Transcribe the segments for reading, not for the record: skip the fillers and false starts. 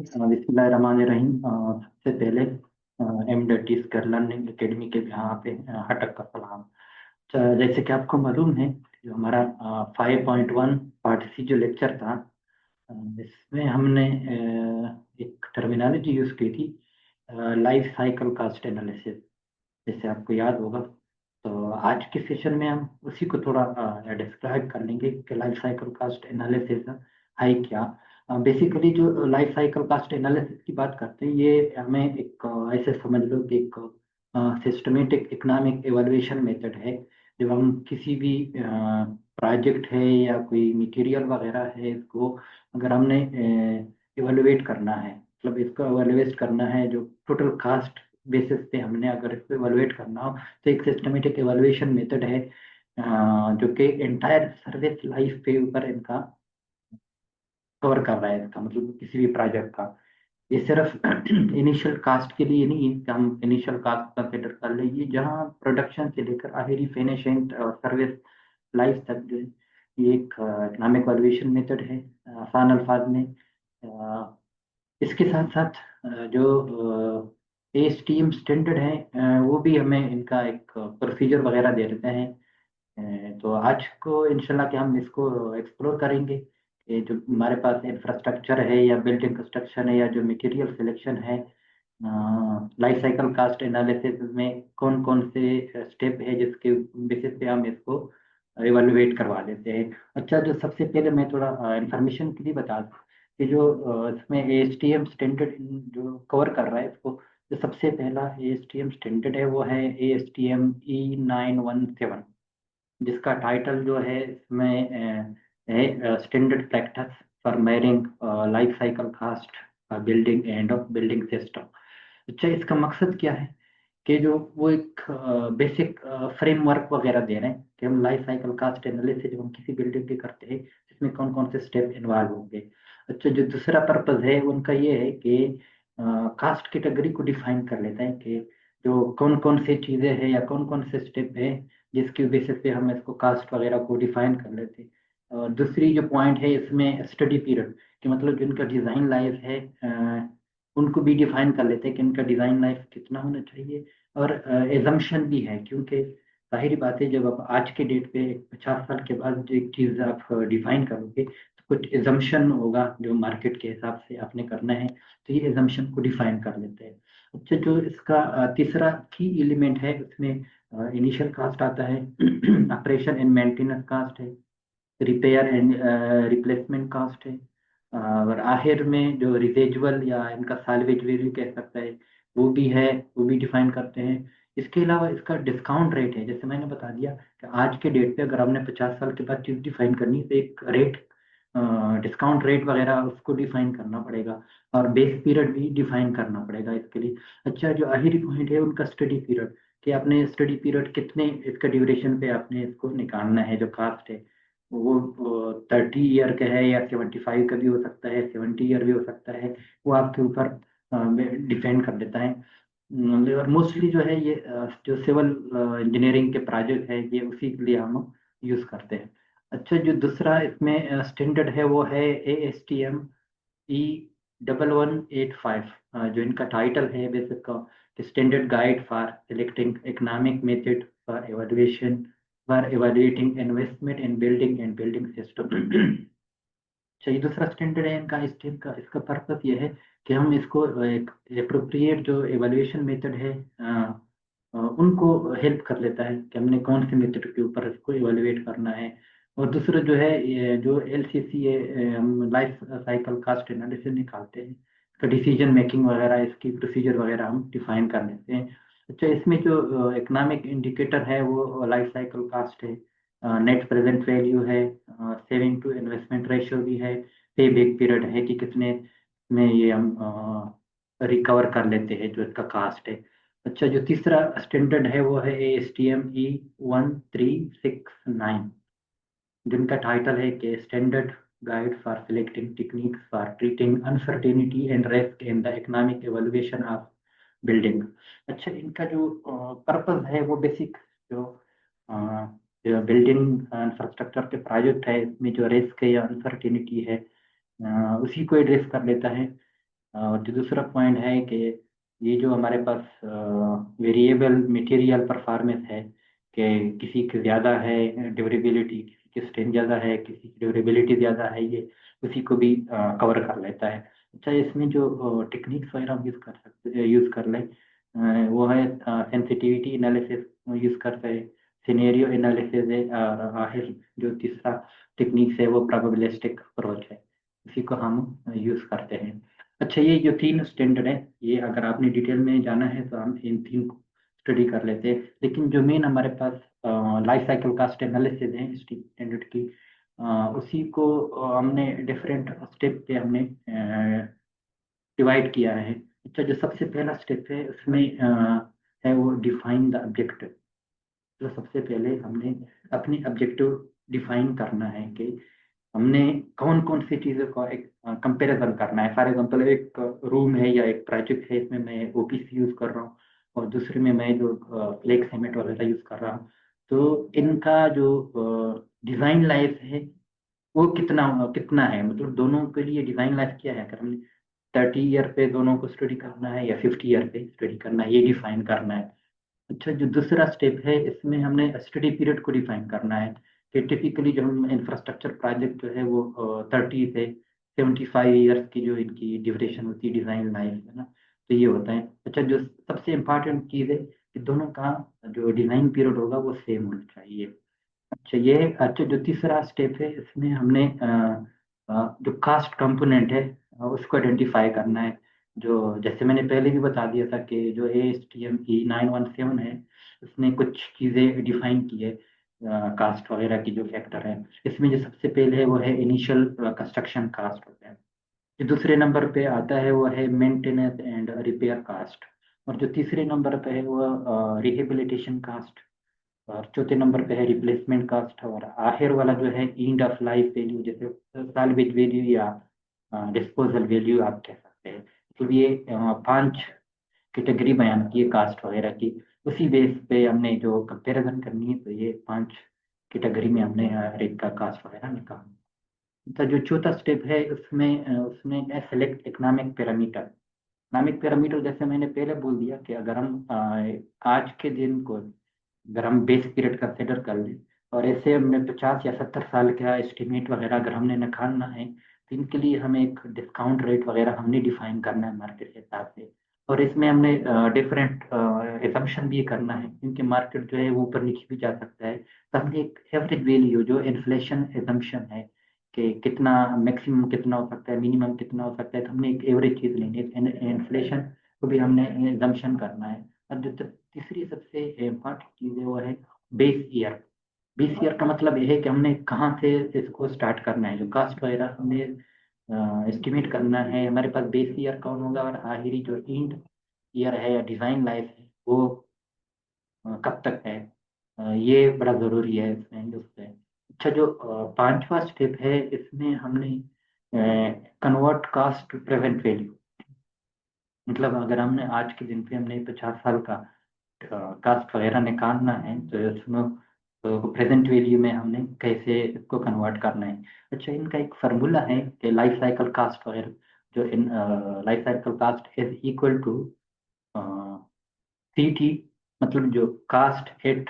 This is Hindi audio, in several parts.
बिस्मिल्लाहिर्रहमानिर्रहीम। सबसे पहले एमडटी स्किल लर्निंग एकेडमी के यहाँ पे हटक का सलाम। जैसे कि आपको मालूम है, जो हमारा 5.1 पार्ट सी जो लेक्चर था, इसमें हमने एक टर्मिनोलॉजी यूज़ की थी, लाइफ साइकिल कॉस्ट एनालिसिस। जैसे आपको याद होगा, तो आज के सेशन में हम उसी को थोड़ा डिस्क्राइब कर लेंगे कि लाइफ साइकिल कॉस्ट एनालिसिस है क्या। बेसिकली जो लाइफ साइकिल कॉस्ट एनालिसिस की बात करते हैं, ये हमें एक ऐसे समझ लो कि एक सिस्टमेटिक इकोनॉमिक एवल्यूएशन मेथड है। जब हम किसी भी प्रोजेक्ट है या कोई मटेरियल वगैरह है, इसको अगर हमने एवल्युएट करना है, मतलब इसको एवल्युएट करना है, जो टोटल कास्ट बेसिस पे हमने अगर इसको एवल्युएट करना हो, तो एक सिस्टमेटिक एवल्युएशन मेथड है जो कि एंटायर सर्विस लाइफ पे ऊपर इनका कवर कर रहा है। इसका मतलब किसी भी प्रोजेक्ट का, ये सिर्फ इनिशियल कास्ट के लिए नहीं है कि हम इनिशियल कास्ट कंसिडर कर लेंगे, जहाँ प्रोडक्शन से लेकर आखिरी फिनिशिंग सर्विस लाइफ तक जो है, ये एक इकोनॉमिक वैल्यूएशन मेथड है आसान अल्फाज में। इसके साथ साथ जो एस टी एम स्टैंडर्ड है, वो भी हमें इनका एक प्रोसीजर वगैरह दे देते हैं। तो आज को इंशाल्लाह कि हम इसको एक्सप्लोर करेंगे कि जो हमारे पास इंफ्रास्ट्रक्चर है या बिल्डिंग कंस्ट्रक्शन है या जो मटेरियल सिलेक्शन है, लाइफ साइकिल कास्ट एनालिसिस में कौन कौन से स्टेप है जिसके बेसिस पे हम इसको इवैल्यूएट करवा लेते हैं। अच्छा, जो सबसे पहले मैं थोड़ा इंफॉर्मेशन के लिए बता दूं कि जो इसमें एस टी एम स्टैंडर्ड जो कवर कर रहा है इसको, जो सबसे पहला एस टी एम स्टैंडर्ड है वो है एस टी एम E917, जिसका टाइटल जो है इसमें है standard practice for measuring life cycle cost building and of building system. अच्छा, इसका मकसद क्या है कि जो वो एक बेसिक फ्रेमवर्क वगैरह दे रहे हैं कि हम लाइफ साइकिल कास्ट एनालिसिस जब हम किसी बिल्डिंग की करते हैं, इसमें कौन कौन से स्टेप इन्वॉल्व होंगे। अच्छा, जो दूसरा पर्पज है उनका ये है कि कास्ट कैटेगरी को डिफाइन कर लेता है कि जो कौन कौन सी चीज़ें हैं या कौन कौन से स्टेप है जिसकी बेसिस पे हम इसको कास्ट वगैरह को डिफाइन कर लेते हैं। और दूसरी जो पॉइंट है इसमें स्टडी पीरियड, कि मतलब जिनका डिज़ाइन लाइफ है उनको भी डिफाइन कर लेते हैं कि इनका डिज़ाइन लाइफ कितना होना चाहिए। और एजम्पशन भी है, क्योंकि जाहिर बात है जब आप आज के डेट पे 50 साल के बाद जो एक चीज़ आप डिफाइन करोगे, तो कुछ एजम्पशन होगा जो मार्केट के हिसाब से आपने करना है, तो ये एजम्पशन को डिफाइन कर लेते हैं। अच्छा, जो इसका तीसरा की एलिमेंट है उसमें इनिशियल कास्ट आता है, ऑपरेशन एंड मेंटेनेंस कास्ट है, रिपेयर एंड रिप्लेसमेंट कास्ट है, और आखिर में जो रिजेजुअल या इनका साल्वेज वैल्यू कह सकता है वो भी है, वो भी डिफाइन करते हैं। इसके अलावा इसका डिस्काउंट रेट है, जैसे मैंने बता दिया कि आज के डेट पे अगर हमने 50 साल के बाद चीज़ डिफाइन करनी है तो एक रेट, डिस्काउंट रेट वगैरह उसको डिफाइन करना पड़ेगा, और बेस पीरियड भी डिफाइन करना पड़ेगा इसके लिए। अच्छा, जो आखिरी पॉइंट है उनका स्टडी पीरियड, कि आपने स्टडी पीरियड कितने इसका ड्यूरेशन पे आपने इसको निकालना है। जो कास्ट है वो 30 ईयर का है या 75 का भी हो सकता है, 70 ईयर भी हो सकता है, वो आपके ऊपर डिपेंड कर देता है। और मोस्टली जो है ये जो सिविल इंजीनियरिंग के प्रोजेक्ट है ये उसी के लिए हम यूज़ करते हैं। अच्छा, जो दूसरा इसमें स्टैंडर्ड है वो है ASTM E1185, जो इनका टाइटल है बेसिक का standard guide for selecting economic method for evaluation for evaluating investment in building and building system. चाहिए दूसरा स्टैंडर्ड है इनका स्टीम का। इसका पर्पस ये है कि हम इसको एक अप्रोप्रिएट जो एवेल्युएशन मेथड है उनको हेल्प कर लेता है कि हमने कौन से मेथड के ऊपर इसको एवेल्युएट करना है। और दूसरा जो है ये जो LCC है, हम लाइफ साइकिल कास्ट एनालिसिस निकालते हैं, इसका डिसीजन मेकिंग वगैरह इसकी प्रोसीजर वगैरह हम डिफाइन कर लेते हैं। अच्छा, इसमें जो इकोनॉमिक इंडिकेटर है वो लाइफ साइकिल कास्ट है, नेट प्रेजेंट वैल्यू है, सेविंग टू इन्वेस्टमेंट रेशियो भी है, पे बैक पीरियड है कि कितने में ये हम रिकवर कर लेते हैं जो इसका कास्ट है। अच्छा, जो तीसरा स्टैंडर्ड है वो है ASTM E1369, जिनका टाइटल है कि standard guide for selecting techniques for treating uncertainty and risk in the economic evaluation of building. अच्छा, इनका जो पर्पस है वो बेसिक जो बिल्डिंग इंफ्रास्ट्रक्चर के प्रोजेक्ट है इसमें जो रिस्क है या अनसर्टेनिटी है, उसी को एड्रेस कर लेता है। और जो दूसरा पॉइंट है कि ये जो हमारे पास वेरिएबल मटेरियल परफॉर्मेंस है, कि किसी की ज़्यादा है ड्यूरेबिलिटी, किसी की स्ट्रेंथ ज़्यादा है, किसी की ड्यूरेबिलिटी ज़्यादा है, ये उसी को भी कवर कर लेता है। अच्छा, इसमें जो टेक्निक्स वगैरह हम यूज़ कर सकते यूज़ कर लें, वो है सेंसिटिविटी एनालिसिस यूज़ करते हैं, सिनेरियो एनालिसिस है, और आखिर जो तीसरा टेक्निक्स है वो प्रोबेबिलिस्टिक अप्रोच है, इसी को हम यूज़ करते हैं। अच्छा, ये जो तीन स्टैंडर्ड है, ये अगर आपने डिटेल में जाना है तो हम इन तीन को स्टडी कर लेते हैं, लेकिन जो मेन हमारे पास लाइफ साइकिल कास्ट एनालिसिस है स्टैंडर्ड की, उसी को हमने डिफरेंट स्टेप पे हमने डिवाइड किया है। अच्छा, जो सबसे पहला स्टेप है उसमें है वो डिफाइन द ऑब्जेक्टिव। तो सबसे पहले हमने अपनी ऑब्जेक्टिव डिफाइन करना है कि हमने कौन कौन सी चीज़ों का एक कंपैरिजन करना है। फॉर एग्जांपल, एक रूम है या एक प्रोजेक्ट है, इसमें मैं ओपीसी यूज़ कर रहा हूँ और दूसरे में मैं जो फ्लेक सीमेंट वगैरह यूज़ कर रहा हूँ, तो इनका जो डिज़ाइन लाइफ है वो कितना कितना है, मतलब दोनों के लिए डिज़ाइन लाइफ क्या है। अगर हमने 30 ईयर पे दोनों को स्टडी करना है या 50 ईयर पे स्टडी करना है, ये डिफाइन करना है। अच्छा, जो दूसरा स्टेप है इसमें हमने स्टडी पीरियड को डिफाइन करना है, कि टिपिकली जो हम इंफ्रास्ट्रक्चर प्रोजेक्ट जो है वो 30 से 75 ईयर्स की जो इनकी ड्यूरेशन होती है, डिज़ाइन लाइफ है ना, तो ये होता है। अच्छा, जो सबसे इम्पोर्टेंट चीज़ है कि दोनों का जो डिज़ाइन पीरियड होगा वो सेम होना चाहिए। अच्छा, ये अच्छा, जो तीसरा स्टेप है इसमें हमने जो कास्ट कंपोनेंट है उसको आइडेंटिफाई करना है। जो जैसे मैंने पहले भी बता दिया था कि जो ASTM E917 है, उसने कुछ चीज़ें डिफाइन की है कास्ट वगैरह की, जो फैक्टर है इसमें जो सबसे पहले है वो है इनिशियल कंस्ट्रक्शन कास्ट होता है। जो दूसरे नंबर पे आता है वो है मेंटेनेंस एंड रिपेयर कास्ट, और जो तीसरे नंबर पे है वो रिहेबिलिटेशन कास्ट, और चौथे नंबर पे है रिप्लेसमेंट कास्ट, और आखिर वाला जो है एंड ऑफ लाइफ वैल्यू, जैसे साल्वेज वैल्यू या डिस्पोजल वैल्यू आप कह सकते हैं। तो ये 5 कैटेगरी बयान की है कास्ट वगैरह की। उसी बेस पे हमने जो कंपैरिजन करनी है, तो ये 5 कैटेगरी में हमने रेट का कास्ट वगैरह निकाला। तो जो चौथा स्टेप है उसमें है select economic parameter. Economic parameter जैसे मैंने पहले बोल दिया कि अगर हम आज के दिन को अगर हम बेस पीरियड कंसिडर कर लें, और ऐसे हमने 50 या 70 साल का एस्टिमेट वगैरह अगर हमने निकालना है, तो इनके लिए हमें एक डिस्काउंट रेट वगैरह हमने डिफाइन करना है मार्केट के हिसाब से। और इसमें हमने डिफरेंट एजम्पशन भी करना है, क्योंकि मार्केट जो है वो ऊपर नीचे भी जा सकता है। तो हमने एक एवरेज वैल्यू जो इन्फ्लेशन एजम्पशन है, कि कितना मैक्सिमम कितना हो सकता है, मिनिमम कितना हो सकता है, तो हमने एक एवरेज चीज लेनी है, इन्फ्लेशन को भी हमने एजम्पशन करना है। और जो तीसरी सबसे इम्पोर्टेंट चीज़ है वो है बेस ईयर। बेस ईयर का मतलब ये है कि हमने कहाँ से इसको स्टार्ट करना है, जो कास्ट वगैरह हमने एस्टिमेट करना है, हमारे पास बेस ईयर कौन होगा, और आखिरी जो एंड ईयर है या डिज़ाइन लाइफ है वो कब तक है। ये बड़ा ज़रूरी है इसमें उससे। अच्छा, जो पांचवा स्टेप है इसमें हमने convert cost to present value, मतलब अगर हमने आज के दिन पे हमने 50 साल का कास्ट वगैरह निकालना है, तो इसमें तो प्रेजेंट वैल्यू में हमने कैसे इसको कन्वर्ट करना है। अच्छा, इनका एक फार्मूला है कि लाइफ साइकिल कास्ट वगैरह, जो in life cycle cost is equal to CT, मतलब जो कास्ट एट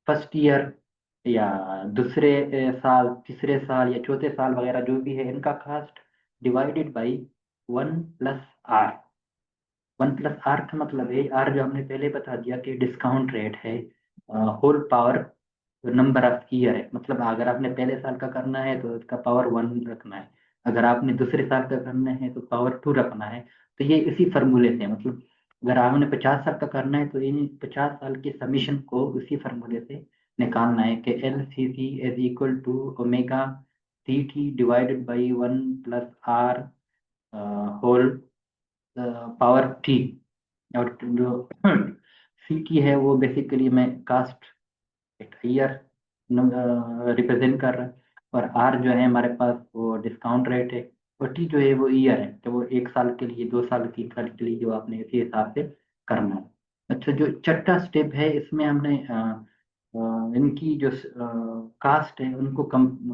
फर्स्ट ईयर या दूसरे साल, तीसरे साल या चौथे साल वगैरह जो भी है, इनका cast divided by 1 + R। 1 + R का मतलब है, आर जो हमने पहले बता दिया कि डिस्काउंट रेट है, whole power number of year है, मतलब अगर आपने पहले साल का करना है तो इसका पावर 1 रखना है, अगर आपने दूसरे साल का करना है तो पावर 2 रखना है। तो ये इसी फार्मूले से, मतलब अगर आपने 50 साल का करना है तो इन 50 साल के समीशन को उसी फार्मूले से निकालना है, कि LCC is equal to omega CT divided by 1 + R whole power T। और जो CT है वो बेसिकली मैं कास्ट एक ईयर रिप्रेजेंट कर रहा है, और आर जो है हमारे पास वो डिस्काउंट रेट है, और टी जो है वो ईयर है, तो वो 1 साल के लिए, 2 साल, 3 साल के लिए जो आपने इसी हिसाब से करना है। अच्छा, जो छठा स्टेप है इसमें हमने इनकी जो कास्ट है उनको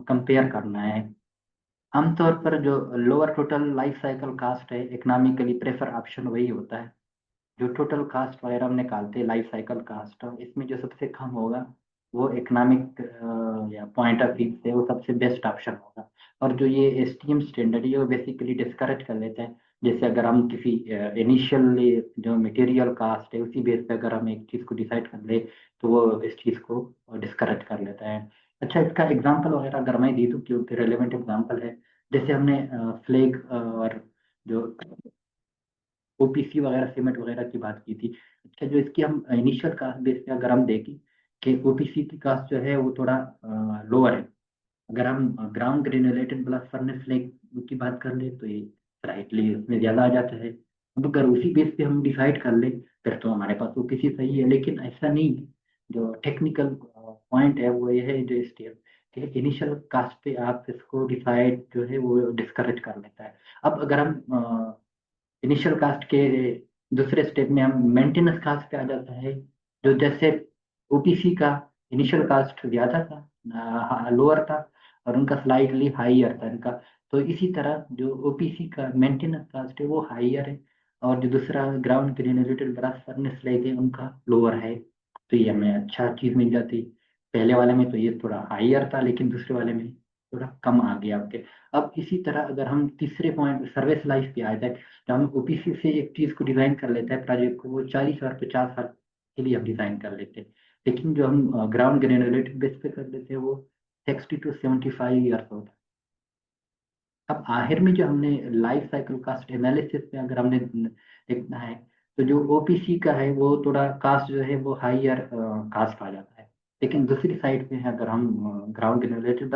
कंपेयर करना है। आमतौर पर जो lower total life cycle cost है, इकोनॉमिकली प्रेफर ऑप्शन वही होता है। जो टोटल कास्ट वगैरह हम निकालते हैं लाइफ साइकिल कास्ट, इसमें जो सबसे कम होगा वो इकोनॉमिक या पॉइंट ऑफ व्यू से वो सबसे बेस्ट ऑप्शन होगा। और जो ये एसटीएम स्टैंडर्ड है वो बेसिकली डिस्करेज कर लेते हैं। जैसे अगर हम किसी इनिशियली जो मटेरियल कास्ट है उसी बेस पे अगर हम एक चीज़ को डिसाइड कर ले तो वो इस चीज़ को डिस्करेज कर लेता है। अच्छा, इसका एग्जांपल वगैरह अगर मैं दी दूँ, क्योंकि रेलेवेंट एग्जांपल है। जैसे हमने फ्लैग और जो ओपीसी वगैरह सीमेंट वगैरह की बात की थी। अच्छा, जो इसकी हम इनिशियल कास्ट बेस पे अगर हम देखें कि ओपीसी की कास्ट जो है वो थोड़ा लोअर है। अगर हम ground granulated blast furnace flag की बात कर ले तो ये स्लाइटली उसमें ज़्यादा आ जाता है। अब अगर उसी बेस पे हम डिसाइड कर ले फिर तो हमारे पास ओपीसी सही है, लेकिन ऐसा नहीं है। जो टेक्निकल पॉइंट है वो ये है, जो स्टेप कि इनिशियल कास्ट पे आप इसको डिसाइड जो है वो डिस्करेज कर लेता है। अब अगर हम इनिशियल कास्ट के दूसरे स्टेप में हम मेंटेनेंस कास्ट पे आ जाता है। जो जैसे ओपीसी का इनिशियल कास्ट ज्यादा था, लोअर था, और उनका स्लाइटली हाईयर था इनका। तो इसी तरह जो ओपीसी का मेंटेनेंस कास्ट है वो हाईयर है, और जो दूसरा ground granulated blast furnace slag है उनका लोअर है। तो ये हमें अच्छा चीज मिल जाती। पहले वाले में तो ये थोड़ा हाईयर था, लेकिन दूसरे वाले में थोड़ा कम आ गया आपके। अब इसी तरह अगर हम तीसरे पॉइंट सर्विस लाइफ पे आ जाए, तो हम ओपीसी से एक चीज को डिजाइन कर लेते हैं प्रोजेक्ट को, वो 40 और 50 साल के लिए हम डिजाइन कर लेते हैं। लेकिन जो हम ग्राउंड ग्रेनुलेटेड बेस पे कर लेते हैं वो 60 to 75 ईयर्स होता है। अब आखिर में जो हमने लाइफ साइकिल कास्ट एनालिसिस में अगर हमने देखना है, तो जो ओपीसी का है वो थोड़ा कास्ट जो है वो हाईयर कास्ट आ जाता है। लेकिन दूसरी साइड पे है, अगर हम ग्राउंड ग्रेनुलेटेड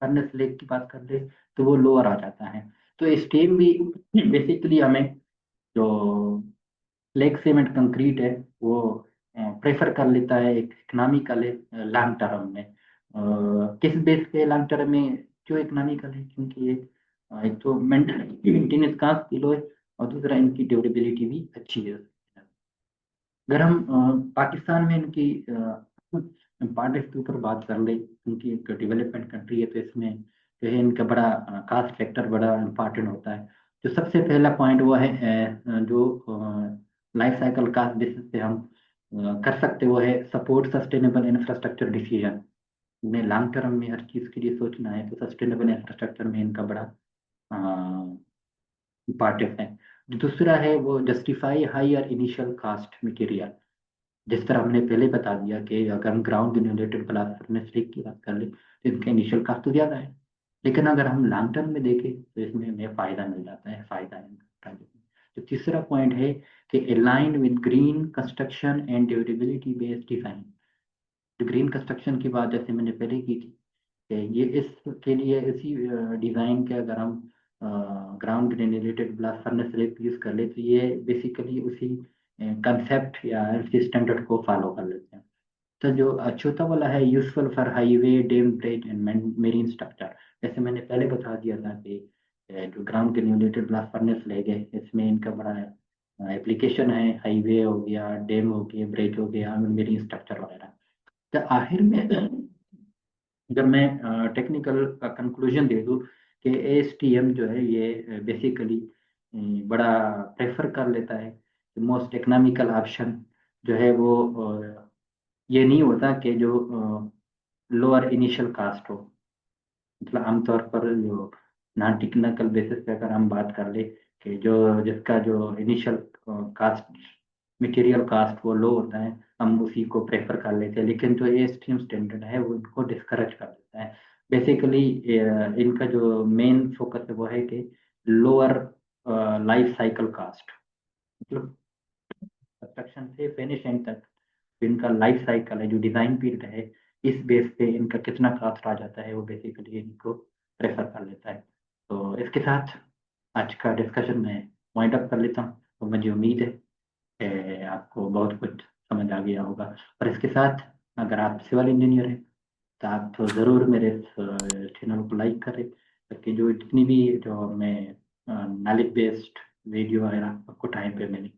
फर्नेस लेक की बात कर ले तो वो लोअर आ जाता है। तो स्टेम भी बेसिकली हमें जो लेग सीमेंट कंक्रीट है वो प्रेफर कर लेता है एक इकोनॉमिकल लॉन्ग टर्म में। किस बेस पे लॉन्ग टर्म में क्यों इकोनॉमिकल है? क्योंकि ये एक तो मेंटेनेंस कॉस्ट किलो है, और दूसरा इनकी ड्यूरेबिलिटी भी अच्छी है। अगर हम पाकिस्तान में इनकी इम्पोर्टेंस के ऊपर बात कर ले, क्योंकि एक डेवलपमेंट कंट्री है तो इसमें जो है इनका बड़ा कास्ट फैक्टर बड़ा इम्पोर्टेंट होता है। जो सबसे पहला पॉइंट वो है जो लाइफ साइकिल कास्ट बेसिस पे हम कर सकते वो है सपोर्ट सस्टेनेबल इंफ्रास्ट्रक्चर डिसीजन। उन्हें लॉन्ग टर्म में हर चीज़ के लिए सोचना है, तो सस्टेनेबल इंफ्रास्ट्रक्चर में इनका बड़ा इम्पोर्टेंस है। जो दूसरा है वो justify higher initial cost material. जिस तरह हमने पहले बता दिया कि अगर हम ग्राउंड ग्रेनुलेटेड ब्लास्ट फर्नेस की बात कर ले तो इनका इनिशियल कास्ट तो ज़्यादा है। लेकिन अगर हम लॉन्ग टर्म में देखें तो इसमें हमें फ़ायदा मिल जाता है, फ़ायदा है प्रोजेक्ट में। जो तीसरा पॉइंट है कि aligned with green construction and durability based design. जो ग्रीन कंस्ट्रक्शन की बात जैसे मैंने पहले की थी कि ये इसके लिए इसी डिज़ाइन के अगर हम ground granulated blast furnace use कर ले तो ये बेसिकली उसी कंसेप्ट या स्टैंडर्ड को फॉलो कर लेते हैं। तो जो चौथा वाला है useful for highway dam bridge and marine structure. जैसे मैंने पहले बता दिया था कि जो ग्राउंड ग्रेनुलेटेड ब्लास्ट फर्नेस ले गए इसमें इनका बड़ा एप्लीकेशन है, हाईवे हो गया, डैम हो गया, ब्रिज हो गया, मेरीन स्ट्रक्चर वगैरह। तो आखिर में अगर मैं टेक्निकल का कंक्लूजन दे दूँ कि एएसटीएम जो है ये बेसिकली बड़ा प्रेफर कर लेता है। मोस्ट इकोनॉमिकल ऑप्शन जो है वो ये नहीं होता कि जो लोअर इनिशियल कास्ट हो। मतलब आमतौर पर जो नॉन टेक्निकल बेसिस पे अगर हम बात कर ले कि जो जिसका जो इनिशियल कास्ट मटेरियल कास्ट वो लो होता है, हम उसी को प्रेफर कर लेते हैं। लेकिन जो एएसटीएम स्टैंडर्ड है वो इनको डिस्करेज कर देता है। बेसिकली इनका जो मेन फोकस है वो है कि लोअर लाइफ साइकिल कास्ट, मतलब कंस्ट्रक्शन से फिनिश एंड तक इनका लाइफ साइकिल है, जो डिजाइन पीरियड है, इस बेस पे इनका कितना कास्ट आ जाता है वो बेसिकली इनको प्रेफर कर लेता है। तो इसके साथ आज का डिस्कशन में वाइंड अप कर लेता हूँ। तो मुझे उम्मीद है कि आपको बहुत कुछ समझ आ गया होगा। और इसके साथ अगर आप सिविल इंजीनियर हैं तो आप तो ज़रूर मेरे इस चैनल को लाइक करें, ताकि जो जितनी भी जो मैं नॉलेज बेस्ड वीडियो वगैरह आपको टाइम पे मिले।